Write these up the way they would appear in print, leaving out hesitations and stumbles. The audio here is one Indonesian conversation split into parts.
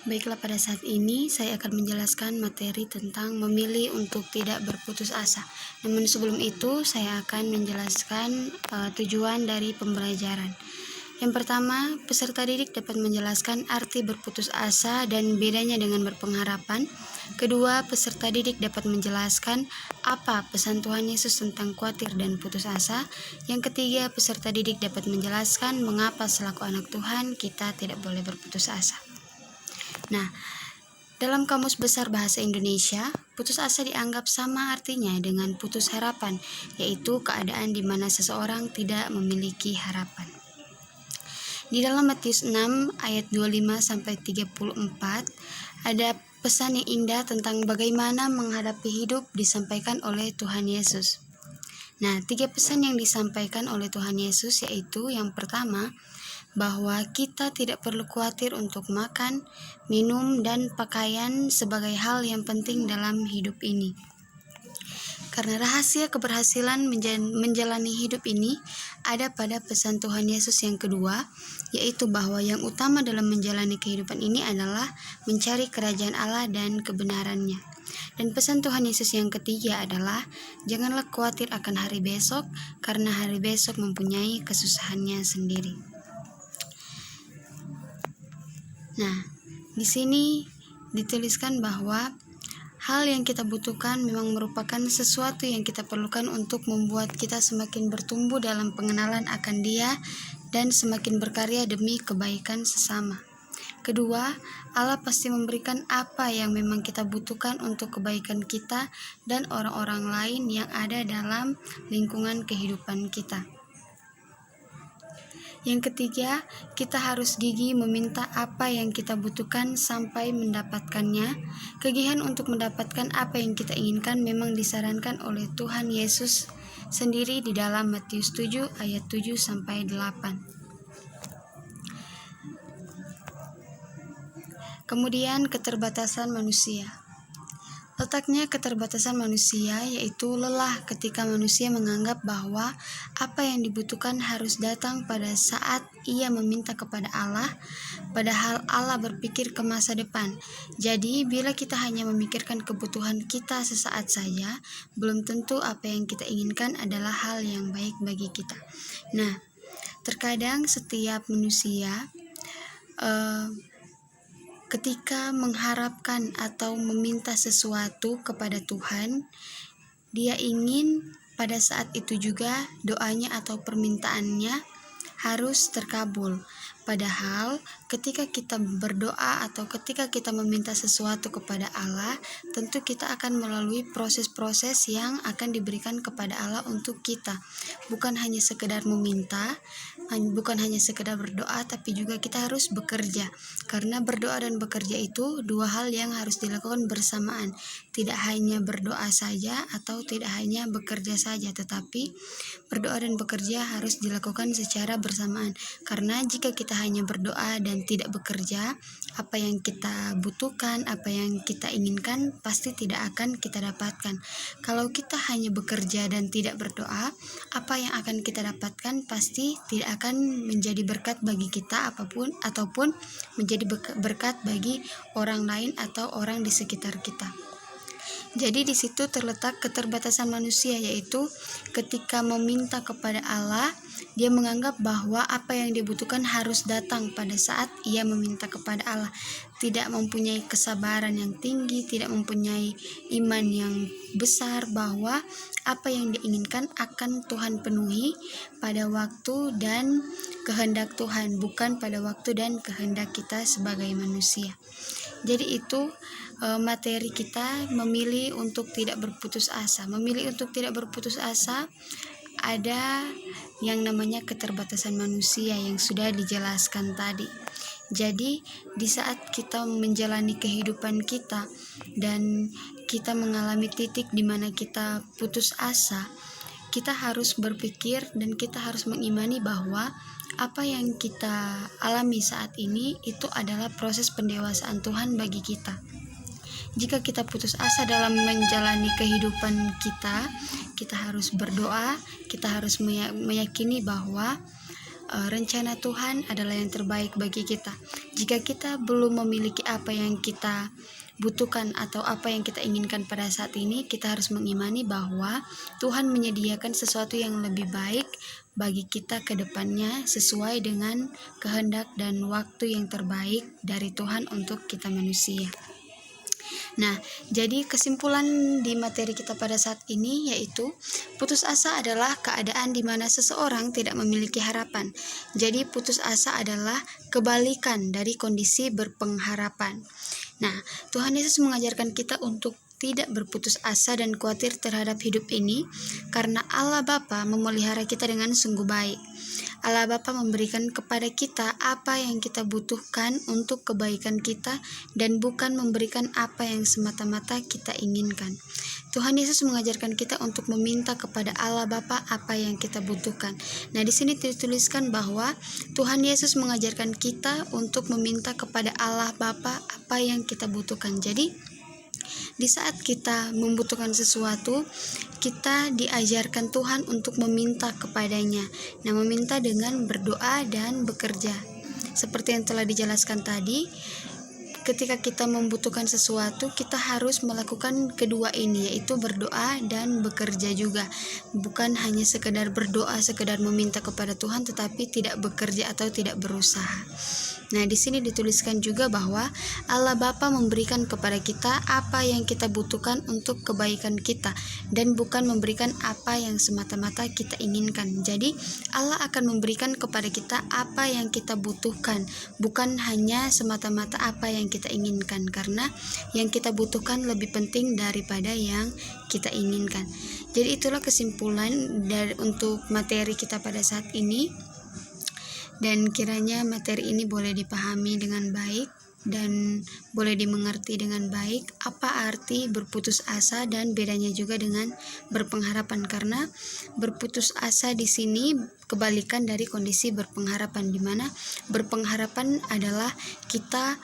Baiklah, pada saat ini saya akan menjelaskan materi tentang memilih untuk tidak berputus asa. Namun sebelum itu, saya akan menjelaskan tujuan dari pembelajaran. Yang pertama, peserta didik dapat menjelaskan arti berputus asa dan bedanya dengan berpengharapan. Kedua, peserta didik dapat menjelaskan apa pesan Tuhan Yesus tentang khawatir dan putus asa. Yang ketiga, peserta didik dapat menjelaskan mengapa selaku anak Tuhan kita tidak boleh berputus asa. Nah, dalam Kamus Besar Bahasa Indonesia, putus asa dianggap sama artinya dengan putus harapan, yaitu keadaan di mana seseorang tidak memiliki harapan. Di dalam Matius 6 ayat 25-34 ada pesan yang indah tentang bagaimana menghadapi hidup disampaikan oleh Tuhan Yesus. Nah, 3 pesan yang disampaikan oleh Tuhan Yesus yaitu yang pertama, bahwa kita tidak perlu khawatir untuk makan, minum, dan pakaian sebagai hal yang penting dalam hidup ini. Karena rahasia keberhasilan menjalani hidup ini ada pada pesan Tuhan Yesus yang kedua, yaitu bahwa yang utama dalam menjalani kehidupan ini adalah mencari kerajaan Allah dan kebenarannya. Dan pesan Tuhan Yesus yang ketiga adalah janganlah khawatir akan hari besok, karena hari besok mempunyai kesusahannya sendiri. Nah, di sini dituliskan bahwa hal yang kita butuhkan memang merupakan sesuatu yang kita perlukan untuk membuat kita semakin bertumbuh dalam pengenalan akan Dia dan semakin berkarya demi kebaikan sesama. Kedua, Allah pasti memberikan apa yang memang kita butuhkan untuk kebaikan kita dan orang-orang lain yang ada dalam lingkungan kehidupan kita. Yang ketiga, kita harus gigih meminta apa yang kita butuhkan sampai mendapatkannya. Kegigihan untuk mendapatkan apa yang kita inginkan memang disarankan oleh Tuhan Yesus sendiri di dalam Matius 7 ayat 7-8. Kemudian keterbatasan manusia. Letaknya keterbatasan manusia yaitu lelah ketika manusia menganggap bahwa apa yang dibutuhkan harus datang pada saat ia meminta kepada Allah, padahal Allah berpikir ke masa depan. Jadi, bila kita hanya memikirkan kebutuhan kita sesaat saja, belum tentu apa yang kita inginkan adalah hal yang baik bagi kita. Nah, terkadang setiap manusia ketika mengharapkan atau meminta sesuatu kepada Tuhan, dia ingin pada saat itu juga doanya atau permintaannya harus terkabul. Padahal ketika kita berdoa atau ketika kita meminta sesuatu kepada Allah, tentu kita akan melalui proses-proses yang akan diberikan kepada Allah untuk kita. Bukan hanya sekedar meminta, bukan hanya sekedar berdoa, tapi juga kita harus bekerja. Karena berdoa dan bekerja itu dua hal yang harus dilakukan bersamaan. Tidak hanya berdoa saja atau tidak hanya bekerja saja, tetapi berdoa dan bekerja harus dilakukan secara bersamaan. Karena jika kita hanya berdoa dan tidak bekerja, apa yang kita butuhkan, apa yang kita inginkan pasti tidak akan kita dapatkan. Kalau kita hanya bekerja dan tidak berdoa, apa yang akan kita dapatkan pasti tidak akan menjadi berkat bagi kita ataupun menjadi berkat bagi orang lain atau orang di sekitar kita. Jadi di situ terletak keterbatasan manusia, yaitu ketika meminta kepada Allah, dia menganggap bahwa apa yang dibutuhkan harus datang pada saat ia meminta kepada Allah. Tidak mempunyai kesabaran yang tinggi, tidak mempunyai iman yang besar bahwa apa yang diinginkan akan Tuhan penuhi pada waktu dan kehendak Tuhan, bukan pada waktu dan kehendak kita sebagai manusia. Jadi itu materi kita memilih untuk tidak berputus asa. Memilih untuk tidak berputus asa ada yang namanya keterbatasan manusia yang sudah dijelaskan tadi. Jadi di saat kita menjalani kehidupan kita dan kita mengalami titik di mana kita putus asa, kita harus berpikir dan kita harus mengimani bahwa apa yang kita alami saat ini itu adalah proses pendewasaan Tuhan bagi kita. Jika kita putus asa dalam menjalani kehidupan kita harus berdoa, kita harus meyakini bahwa rencana Tuhan adalah yang terbaik bagi kita. Jika kita belum memiliki apa yang kita butuhkan atau apa yang kita inginkan pada saat ini, kita harus mengimani bahwa Tuhan menyediakan sesuatu yang lebih baik bagi kita ke depannya sesuai dengan kehendak dan waktu yang terbaik dari Tuhan untuk kita manusia. Nah, jadi kesimpulan di materi kita pada saat ini yaitu putus asa adalah keadaan di mana seseorang tidak memiliki harapan. Jadi putus asa adalah kebalikan dari kondisi berpengharapan. Nah, Tuhan Yesus mengajarkan kita untuk tidak berputus asa dan khawatir terhadap hidup ini karena Allah Bapa memelihara kita dengan sungguh baik. Allah Bapa memberikan kepada kita apa yang kita butuhkan untuk kebaikan kita dan bukan memberikan apa yang semata-mata kita inginkan. Tuhan Yesus mengajarkan kita untuk meminta kepada Allah Bapa apa yang kita butuhkan. Nah, di sini dituliskan bahwa Tuhan Yesus mengajarkan kita untuk meminta kepada Allah Bapa apa yang kita butuhkan. Jadi, di saat kita membutuhkan sesuatu, kita diajarkan Tuhan untuk meminta kepadanya. Nah, meminta dengan berdoa dan bekerja. Seperti yang telah dijelaskan tadi, ketika kita membutuhkan sesuatu, kita harus melakukan kedua ini, yaitu berdoa dan bekerja juga. Bukan hanya sekedar berdoa, sekedar meminta kepada Tuhan, tetapi tidak bekerja atau tidak berusaha. Nah, di sini dituliskan juga bahwa Allah Bapa memberikan kepada kita apa yang kita butuhkan untuk kebaikan kita dan bukan memberikan apa yang semata-mata kita inginkan. Jadi, Allah akan memberikan kepada kita apa yang kita butuhkan, bukan hanya semata-mata apa yang kita inginkan, karena yang kita butuhkan lebih penting daripada yang kita inginkan. Jadi, itulah kesimpulan untuk materi kita pada saat ini. Dan kiranya materi ini boleh dipahami dengan baik dan boleh dimengerti dengan baik apa arti berputus asa dan bedanya juga dengan berpengharapan, karena berputus asa di sini kebalikan dari kondisi berpengharapan, di mana berpengharapan adalah kita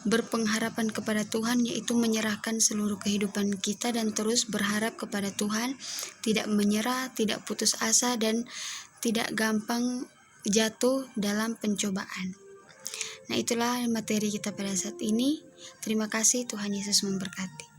berpengharapan kepada Tuhan, yaitu menyerahkan seluruh kehidupan kita dan terus berharap kepada Tuhan, tidak menyerah, tidak putus asa, dan tidak gampang jatuh dalam pencobaan. Nah, itulah materi kita pada saat ini. Terima kasih, Tuhan Yesus memberkati.